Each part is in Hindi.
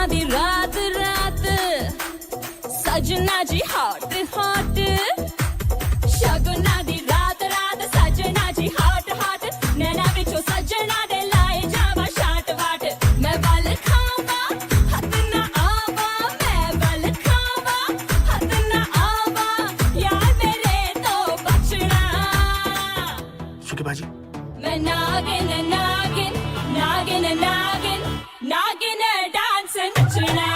दी रात रात सजना जी हॉट हॉट शगुना दी रात रात सजना जी हॉट हॉट नैना बिचो सजना दे लाए जावा शाट वाट मैं बल खावा हद ना आवा मैं बल खावा हद ना आवा यार मेरे तो बचना सुके बाजी मैं नागिन नागिन नागिन नागिन नागिन डांस नचना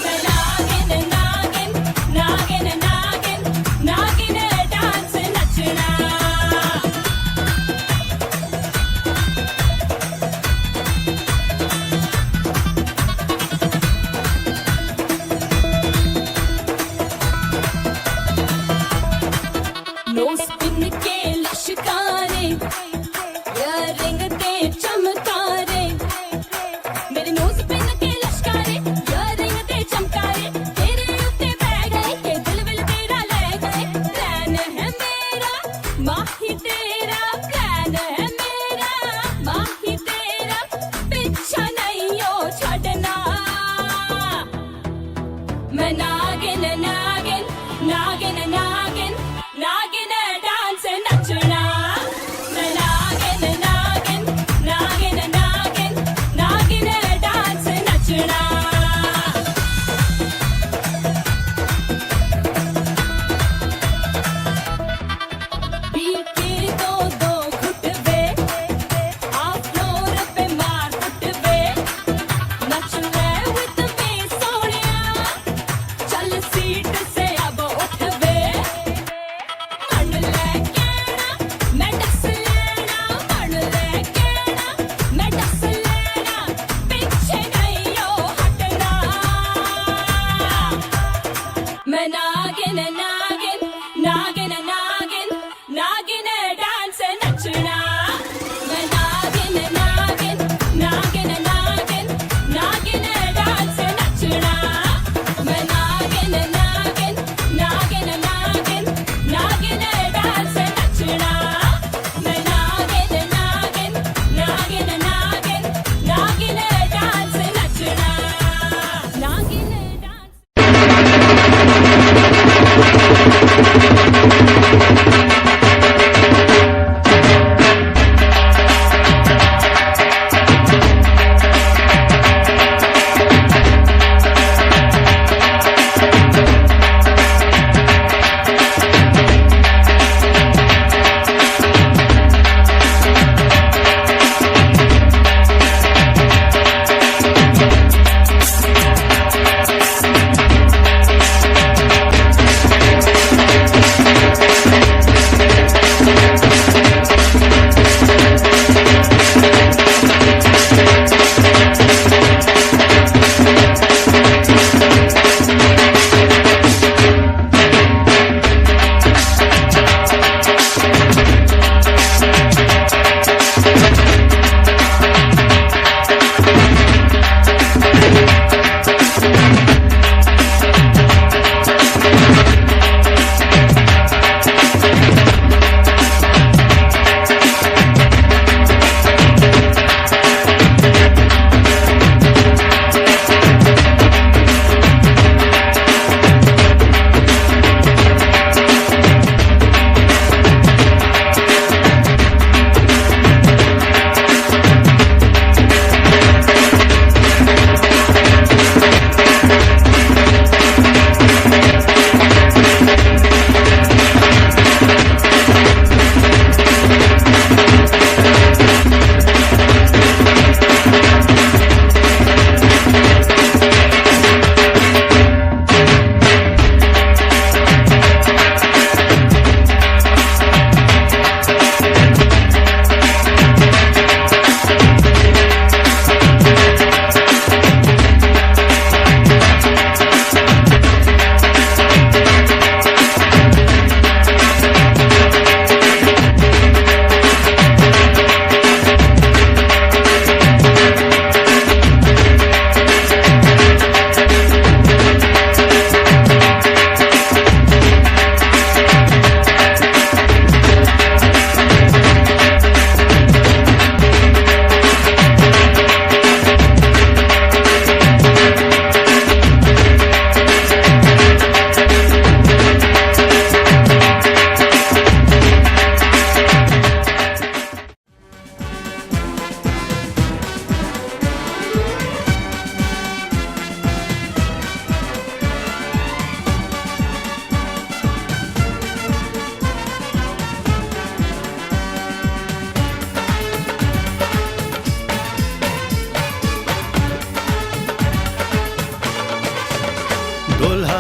मैं नागिन नागिन नागिन नागिन नागिन डांस नचना नो स्पिन के लश्कारे इयरिंग ते चमकारे मेरे नोज पिन के लश्कारे इयरिंग ते चमकारे तेरे उत्ते बह गए के दिल विल तेरा ले गए प्लान है मेरा माही तेरा प्लान है मेरा माही तेरा पीछा नहीं ओ छड़ना मैं नागिन नागिन नागिन नागिन नागिन डांस नचना मैं नागिन नागिन नागिन नागिन नागिन डांस नचना पी के दो घुट वे आप फ्लोर पे मार फुट वे नच ले विद मी सोनिया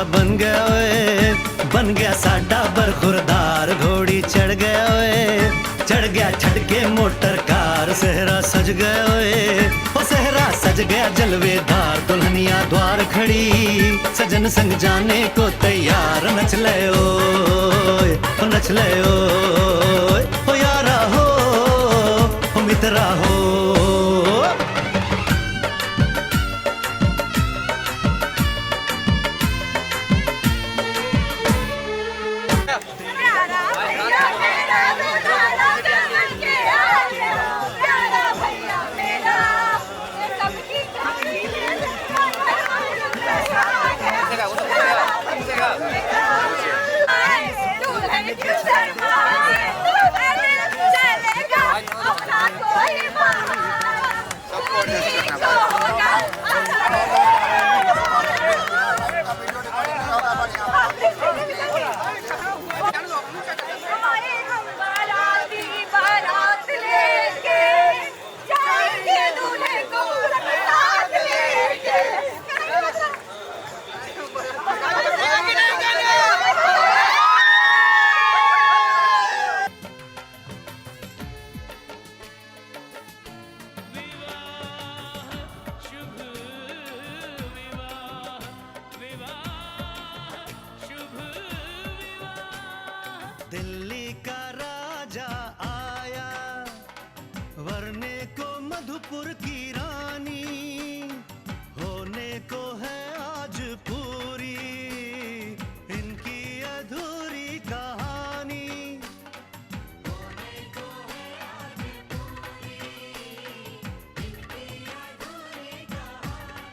बन गया ओए, बन गया साडा बरखुरदार। घोड़ी चढ़ गया ओए, चढ़ गया छटके मोटर कार। सेहरा सज गया ओए, ओ सेहरा सज गया जलवेदार। दुल्हनिया द्वार खड़ी, सजन संग जाने को तैयार। नच ले ओए, ओ नच ले ओए, ओ यारा हो, ओ मित्रा हो। दिल्ली का राजा आया, वरने को मधुपुर की रानी। होने को है आज पूरी इनकी अधूरी कहानी। होने को है आज पूरी इनकी अधूरी कहानी।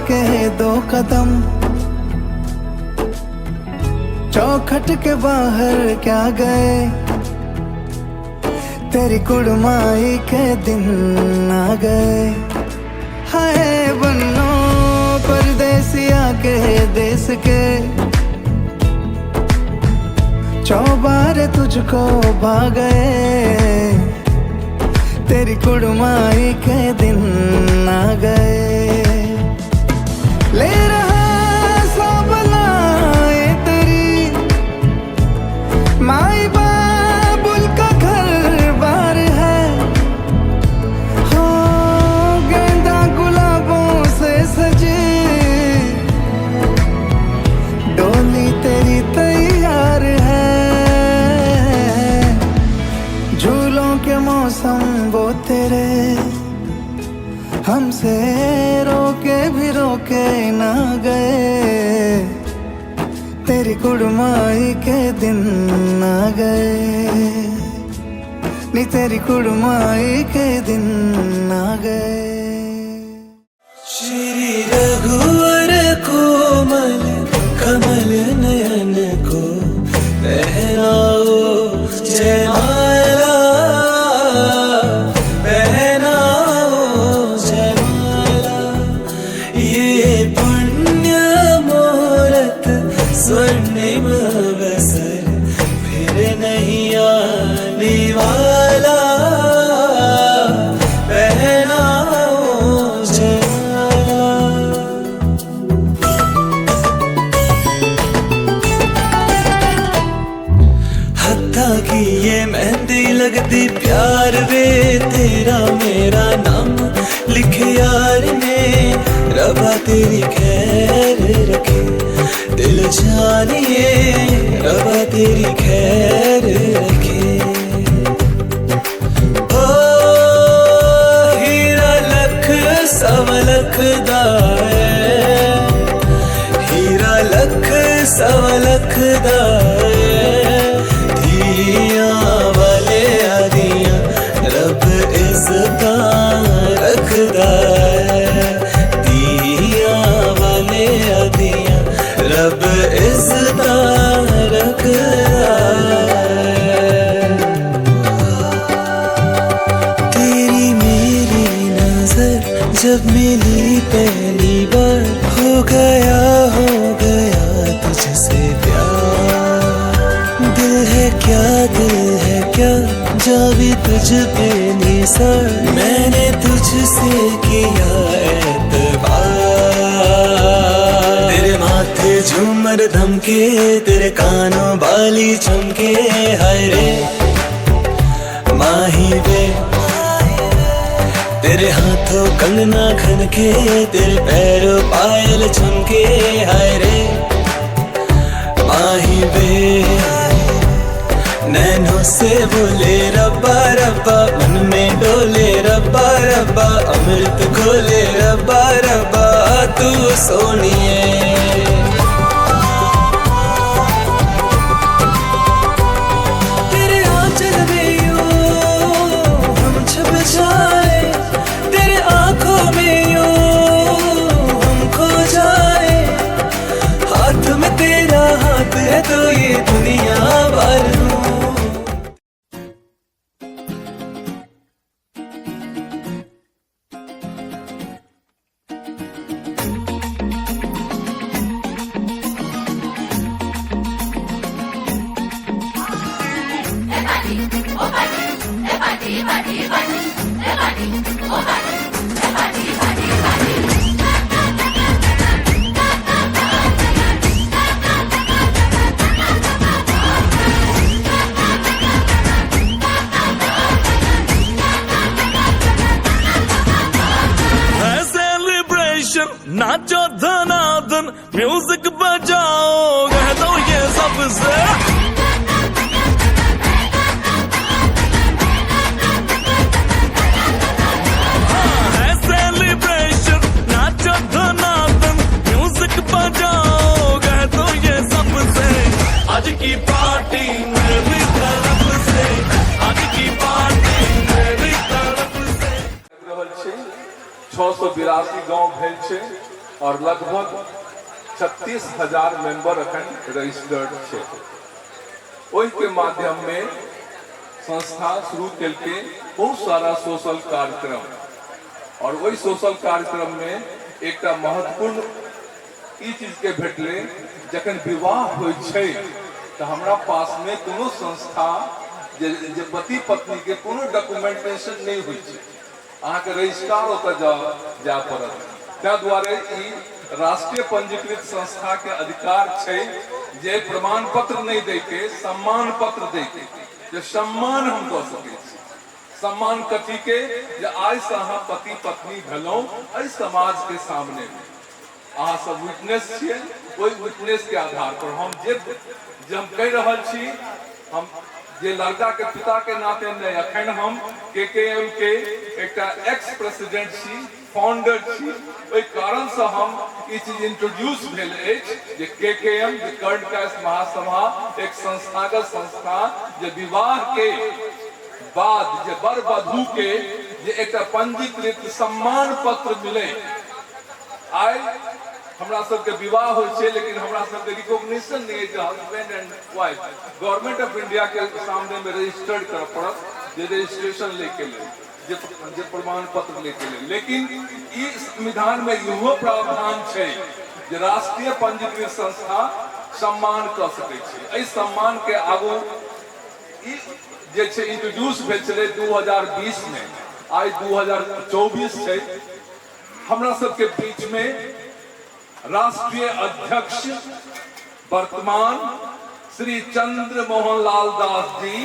के दो कदम चौखट के बाहर क्या गए, तेरी कुड़माई के दिन आ गए। हाय बन्नो परदेसिया के देश के, चौबारे तुझको भा गए, तेरी कुड़माई के दिन आ गए। ले रहा सब लाए तेरी माई बाबुल का घर बार है, हो गेंदा गुलाबों से सजे डोली तेरी तैयार है। झूलों के मौसम वो तेरे हमसे रोके भी रोके ना गए, तेरी कुड़माई के दिन आ गए, नी तेरी कुड़माई के दिन आ गए। श्री रघुवर रब्बा तेरी खैर रखे, दिल जानिए रब्बा तेरी खैर रखे। ओ हीरा लख सवा लख दा है, हीरा लख सवा लख दा है, धियां वाले आदियां रब इज़्ज़तां रखदा है, धियां वाले आदियां रब इज़्ज़तां रखदा है। तेरी मेरी नजर जब मिली पहली बार, हो गया तुझसे प्यार। दिल है क्या जा भी तुझ पे निसार, मैंने तुझसे किया एतबार। तेरे माथे झूमर धमके, तेरे कानों बाली चमके, हाय रे माही वे। तेरे हाथों कंगना खनके, तेरे पैरों पायल चमके, हाय रे माही वे। नैनों से बोले रब्बा रब्बा, मन में डोले रब्बा रब्बा, अमृत खोले रब्बा रब्बा तू सोनिए। तेरे आंचल में यूं हम छुप जाए, तेरे आंखों में यूं हम खो जाए। हाथ में तेरा हाथ है तो ये दुनिया भर लूं। नाचो धनादन, म्यूजिक बजाओ, कह दो ये सबसे। है सेलिब्रेशन, नाचो धनादन, म्यूजिक बजाओ, कह दो ये सबसे। आज की पार्टी मेरी तरफ से, आज की पार्टी मेरी तरफ से। 682 गांव भेल छे और लगभग 36,000 मेंबर अखन रजिस्टर्ड छे। ओहि के माध्यम में संस्था शुरू केलके बहुत सारा सोशल कार्यक्रम, और वही सोशल कार्यक्रम में एक महत्वपूर्ण ई चीज के भेटले, जखन विवाह होय छे तो हमरा पास में कोनो संस्था जे पति पत्नी के कोनो डॉक्यूमेंटेशन नहीं होय छे, अहाँ के रजिस्ट्रार ओतऽ जा पड़त। ताहि दुआरे ई राष्ट्रीय पंजीकृत संस्था के अधिकार छे जे प्रमाण पत्र नहीं दे के सम्मान पत्र दे के, जे सम्मान हम दऽ सकै छी। सम्मान कथी के, जे आइ से अहाँ पति पत्नी भेलौं एहि समाज के सामने में अहाँ सब विटनेस छियै। ओहि विटनेस के आधार पर हम जे हम कहि रहल छी, हम जे लड़का के पिता के नाते नहीं, अखन हम केकेएम के एकटा एक्स प्रेसिडेंट छी, फाउंडर छी। ओहि कारण से हम ई चीज इंट्रोड्यूस भेल अछि जे केकेएम कर्ण कायस्थ महासभा एक संस्थागत संस्था जे विवाह के बाद जे वर वधू के जे एकटा पंजीकृत सम्मान पत्र मिले। आइ हमरा सबके विवाह होइ छै, लेकिन हमरा सबके रिकॉग्निशन नहीं है। Husband and wife government of India के सामने में रजिस्टर्ड कर पड़त, जे रजिस्ट्रेशन लेके ले, जे प्रमाण पत्र लेके ले। लेकिन ई संविधान में इहो प्रावधान छै जे राष्ट्रीय पंजीकृत संस्था सम्मान कर सकै छै। एहि सम्मान के आगू ई जे छै इंट्रोड्यूस भेल छलै 2020 में, आज 2024 छै। हमरा सबके बीच में राष्ट्रीय अध्यक्ष वर्तमान श्री चंद्र मोहन लाल दास जी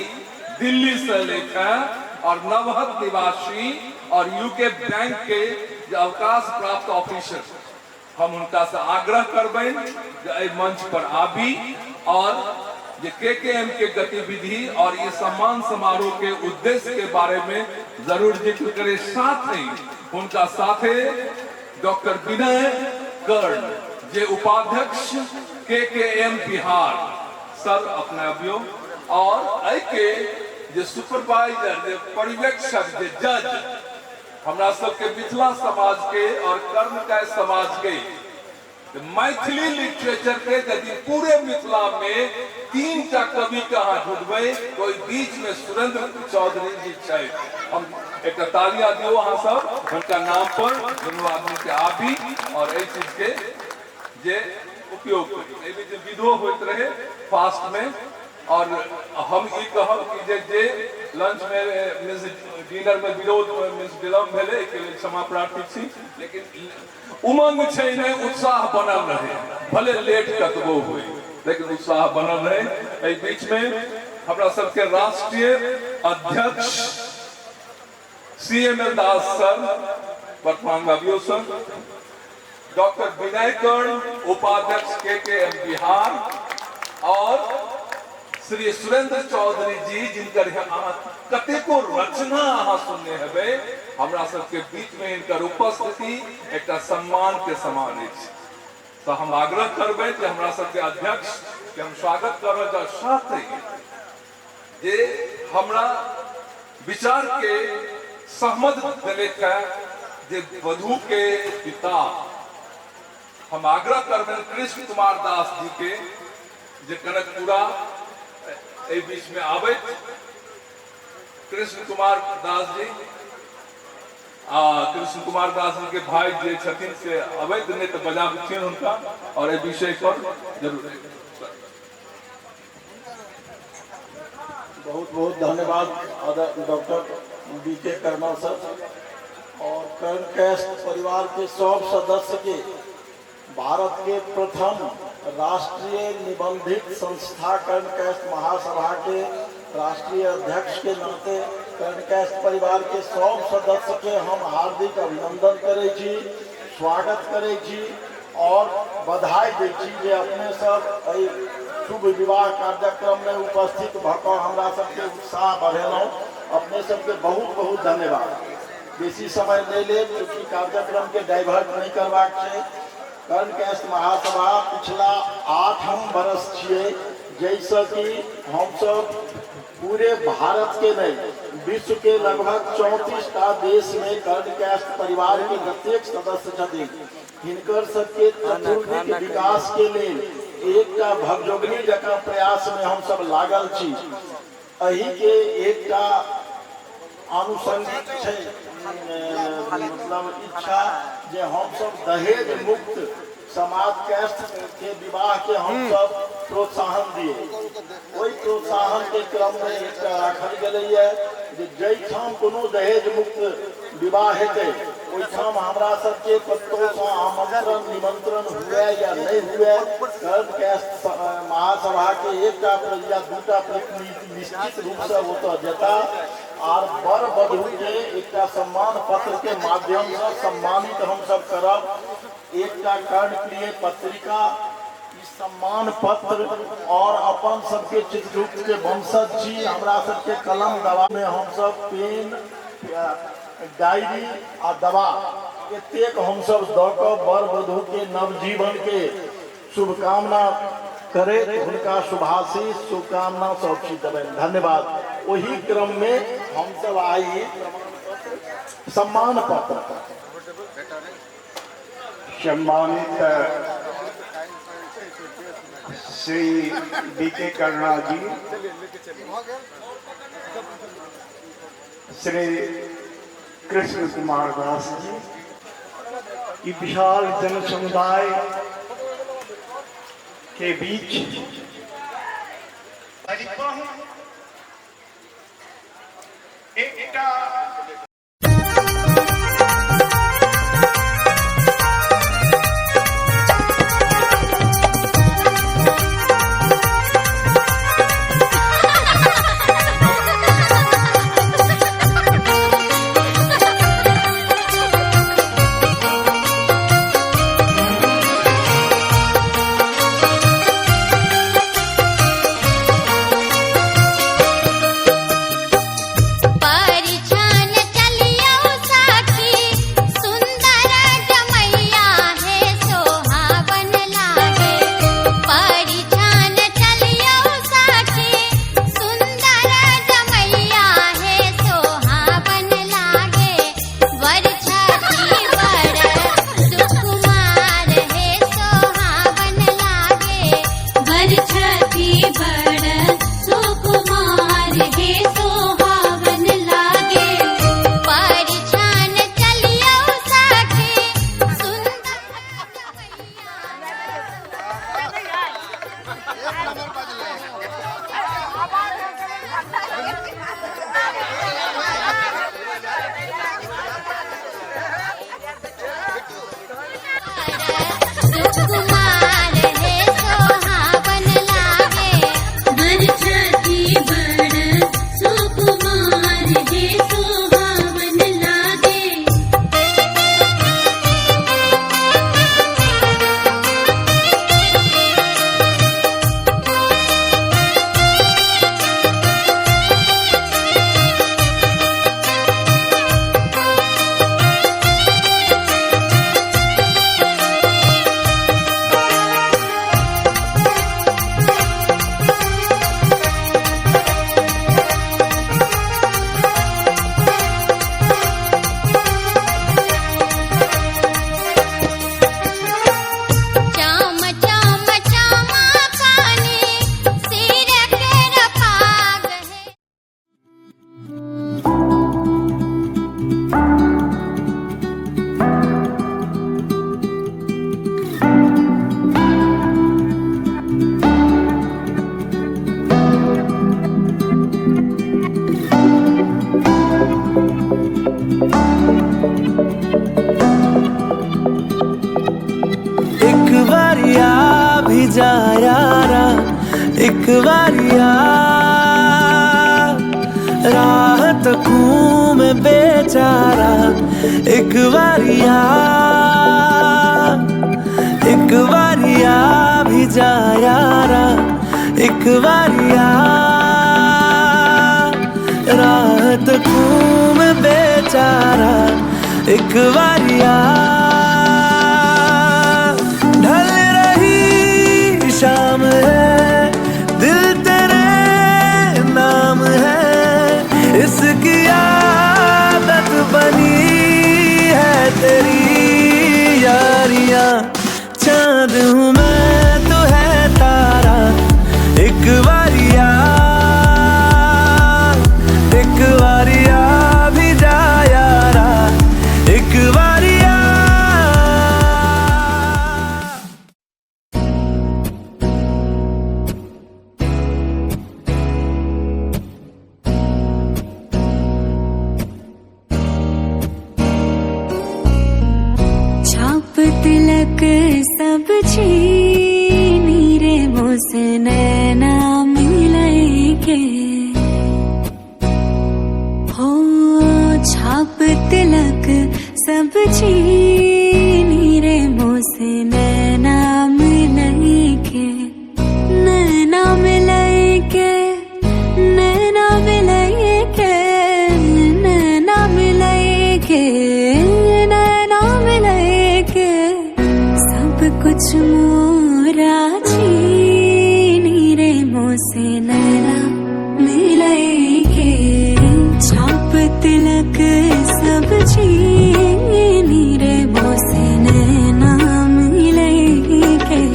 दिल्ली से लेकर और नवहत निवासी और यूके बैंक के अवकाश प्राप्त ऑफिसर हम उनका से आग्रह करबें मंच पर आबी और ये KKM के गतिविधि और ये सम्मान समारोह के उद्देश्य के बारे में जरूर जिक्र करे। साथ ही उनका साथे डॉक्टर विनय कर्ण जे उपाध्यक्ष KKM बिहार सर अपने अभियो और के जे सुपरवाइजर जे पर्यवेक्षक जे जज हमरा सबके मिथिला समाज के और कर्मकाय समाज के मैथिली लिटरेचर के यदि पूरे मिथिला में 3टा कवि कहाँ ढूंढबे कोई बीच में सुरेंद्र चौधरी जी छै। हम एक तालियां दियो अहाँ सब उनका नाम पर दोनों आदमी के आबी और एहि चीज के जे उपयोग करी एहि जे विधो होइत रहे फास्ट में। और हम ई कहब कि जे लंच में मींस डिनर में विरोध मींस विलम्ब भेले के लिए क्षमा प्रार्थी छी, लेकिन उमंग छै ने उत्साह बनल रहे भले लेट कतबो हुए लेकिन उत्साह बनल रहे। एहि बीच में हमरा सबके राष्ट्रीय अध्यक्ष CML दास सर वर्तमान अभियो सर, डॉक्टर विनय कर्ण उपाध्यक्ष KKM बिहार और श्री सुरेंद्र चौधरी जी जिनकर कतेको रचना अहाँ सुनने हेबे हमरा सबके बीच में इनकर उपस्थिति एक सम्मान के समान है। तो हम आग्रह करबे कि हमरा सबके अध्यक्ष के हम स्वागत करब जा साथ ही जे हमरा विचार के सहमत देले जे वधु के पिता हम आग्रह करबे कृष्ण कुमार दास जी के जे कनकपुरा बीच में आवे कृष्ण कुमार दास जी कृष्ण कुमार दास जी के भाई जे छथिन से अवैध नहीं तो बजा छीन उनका और ये विषय पर जरूर बहुत बहुत धन्यवाद डॉक्टर BK कर्मा सर और कर्णकास्ट परिवार के सब सदस्य के भारत के प्रथम राष्ट्रीय निबंधित संस्था कर्णकास्ट महासभा के राष्ट्रीय अध्यक्ष के नाते कर्णकास्ट परिवार के सब सदस्य के हम हार्दिक अभिनंदन करे छी, स्वागत करे छी और बधाई दे छी जे अपने सब एहि शुभ विवाह कार्यक्रम में उपस्थित भऽ हमरा सबके उत्साह बढ़ेलहुँ। अपने सबके बहुत बहुत धन्यवाद। बेसी समय नहीं ले क्योंकि कार्यक्रम के डाइवर्ट नहीं करबाक छै। कर्णकास्ट महासभा पिछला 8 बरस छिए जैसे कि हम सब पूरे भारत के नहीं विश्व के लगभग 34टा देश में कर्णकास्ट परिवार के प्रत्येक सदस्य छथिन। हिनकर सबके चतुर्विध विकास के लिए एकटा भगजोगनी जकाँ प्रयास में हम सब लागल छी। एही के एकटा आनुषंगिक छै मतलब इच्छा जे हम सब दहेज मुक्त समाज कास्ट के विवाह के हम सब प्रोत्साहन दिए। वही प्रोत्साहन के क्रम में एक राखल गेलै जे ठाम कोनो दहेज मुक्त विवाह हेतै ओहिठाम हमरा सबके कतौसँ आमंत्रण निमंत्रण हुए या नहीं हुए कर्णकास्ट महासभा के एकटा या दूटा प्रतिनिधि निश्चित रूप से ओतऽ जेता और बर वधु के एकटा सम्मान पत्र के माध्यम से सम्मानित हम सब करब। एकटा कर्णप्रिय पत्रिका सम्मान पत्र और अपन सबके चित्रगुप्त के वंशज छी हमरा सबके कलम दवा में हम सब पेन डायरी आ दवा एतेक हम सब दऽ कऽ बर वधु के नवजीवन के शुभकामना करे उनका शुभाशीष शुभकामना सब चीज देवें। धन्यवाद। वही क्रम में हम सब आई सम्मान पत्र सम्मानित श्री BK कर्णा जी, श्री कृष्ण कुमार दास जी की विशाल जन समुदाय के बीच एक जा यारा एक बारिया, राह तकूं मैं बेचारा एक बारिया, एक बारिया भी जा यारा एक बारिया, राह तकूं मैं बेचारा एक बारिया। ढल रही शाम है, दिल तेरे नाम है, इसकी आदत बनी है तेरी यारियां। चांद हूँ मैं तो है तारा एक बारिया, एक बारिया भी जा यारा एक बारिया। छाप तिलक सब छीनी रे मुझसे नैना मिलेंगे, हो छाप तिलक सब छीनी रे मुझसे नैना मिलेंगे, नैना मिलेंगे, नैना मिलेंगे, नैना मिलेंगे, नैना मिलेंगे, सब कुछ मोरा छीनी रे मुझसे नैना मिलेंगे। छाप तिलक सब छीनी रे मुझसे नैना मिलेंगे।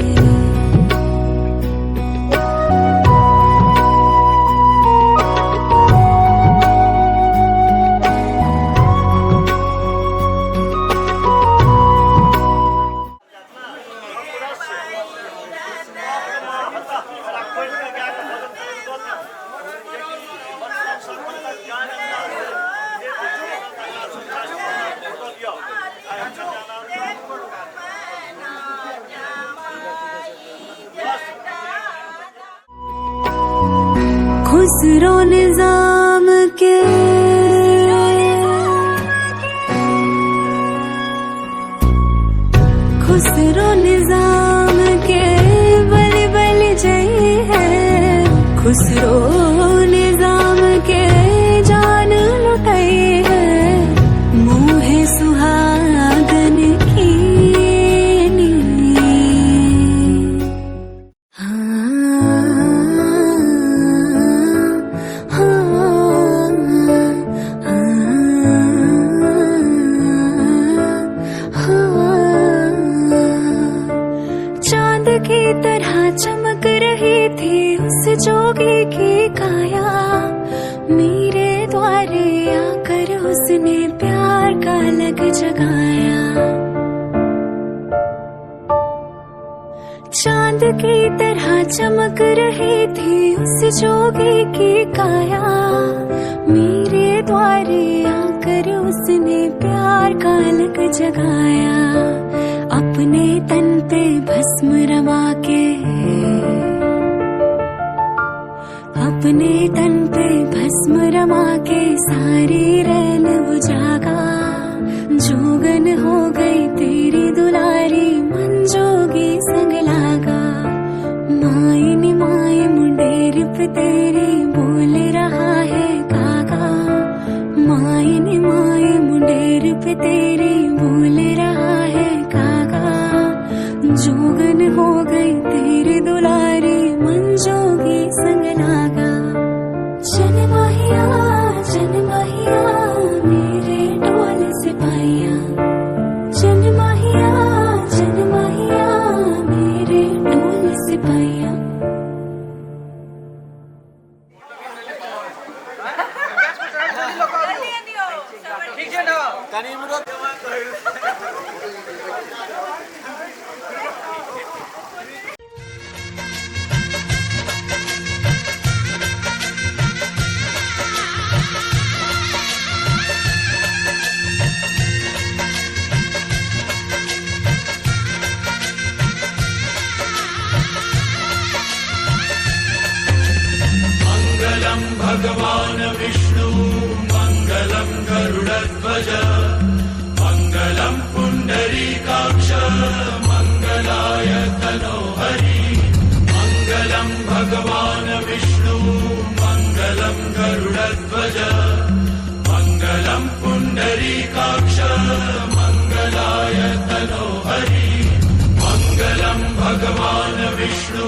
खुसरो निजाम के खुसरो निजाम के बलि बलि जय है, खुसरो निजाम के जान लुटाई है, मुँह सुहागन की की तरह चमक रही थी उस जोगी की काया, मेरे द्वारे आकर उसने प्यार का लग जगाया। चांद की तरह चमक रही थी उस जोगी की काया, मेरे द्वारे आकर उसने प्यार का लग जगाया। अपने तन पे भस्म रमा के, अपने तन पे भस्म रमा के सारी रैन बुझागा, जोगन हो गई तेरी दुलारी मन जोगी संग लागा। माई नी माई मुंडेर पे तेरी बोल रहा है कागा, माई नी माई मुंडेर पे तेरी बोल रहा है कागा। जोगन हो गई तेरी दुलारी मन जोगी संग लागा। जन माहिया मेरे ढोल सिपाहिया, जन माहिया मेरे ढोल सिपाहिया। ठीक है ना? गरुडध्वज मङ्गलं पुण्डरीकाक्ष मङ्गलाय तनोहरि मङ्गलं भगवान् विष्णु मङ्गलं गरुडध्वज मङ्गलं पुण्डरीकाक्ष मङ्गलाय तनोहरि मङ्गलं भगवान् विष्णु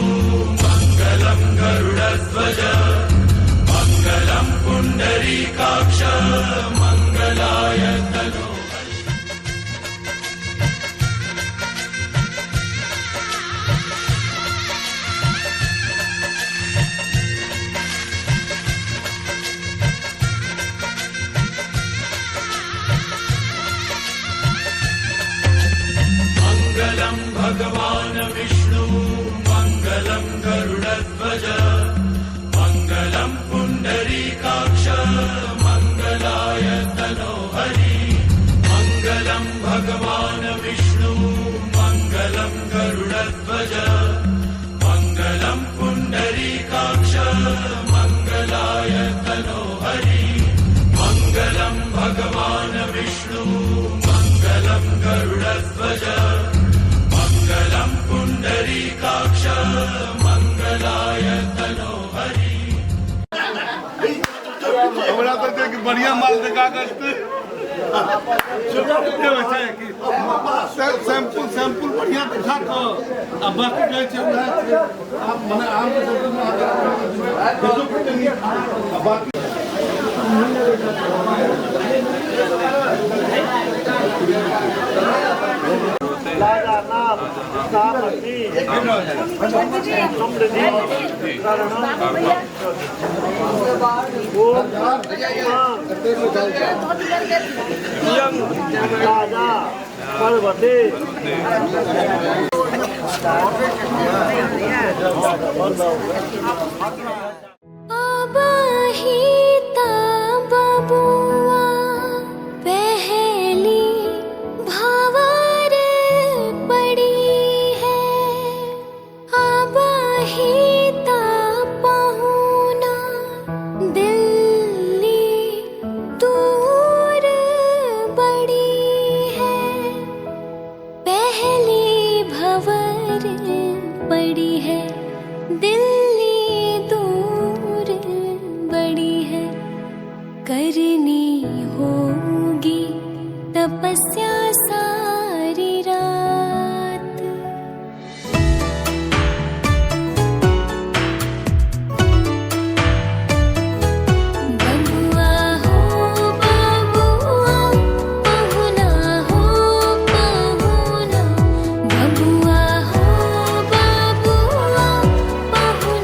मङ्गलं गरुडध्वज मङ्गलं पुण्डरीकाक्ष मङ्गलाय तनोहरि मङ्गलं भगवान् विष्णु मङ्गलं गरुडध्वज मङ्गलं पुण्डरीकाक्ष मङ्गलाय तनोहरि मङ्गलं भगवान् विष्णु मङ्गलं गरुडध्वज मङ्गलं पुण्डरीकाक्ष मङ्गलाय तनोहरि मङ्गलं भगवान् विष्णु मङ्गलं गरुडध्वज मङ्गलं पुण्डरीकाक्ष मङ्गलाय तनोहरि हमरा तो बढ़िया माल देखा करते सैंपल बढ़िया दिखा को अब बाकी कहे छे आप मने आम बाकी आबाहिता बबुआ पहली भावर पड़ी है आबाहिता पहुना दिल्ली दूर बड़ी है पहली भवर पड़ी है दिल्ली दूर बड़ी है करनी होगी तपस्या सारी रात बबुआ हो बबुआ पहुना हो पहुना बबुआ हो बबुआ पहुना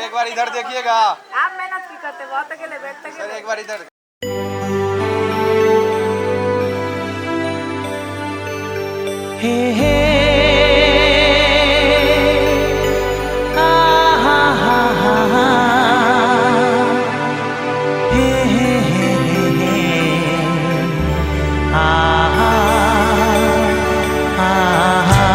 एक बार इधर देखिएगा। आप मेहनत की करते बहुत अकेले बैठते सर एक बार इधर। हे हे आ हा हा हा हा हे हे हे हे आ हा आ हा।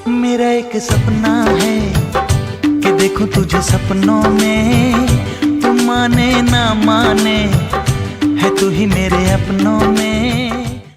मेरा एक सपना है कि देखूं तुझे सपनों में, तू माने ना माने है तू ही मेरे अपनों में।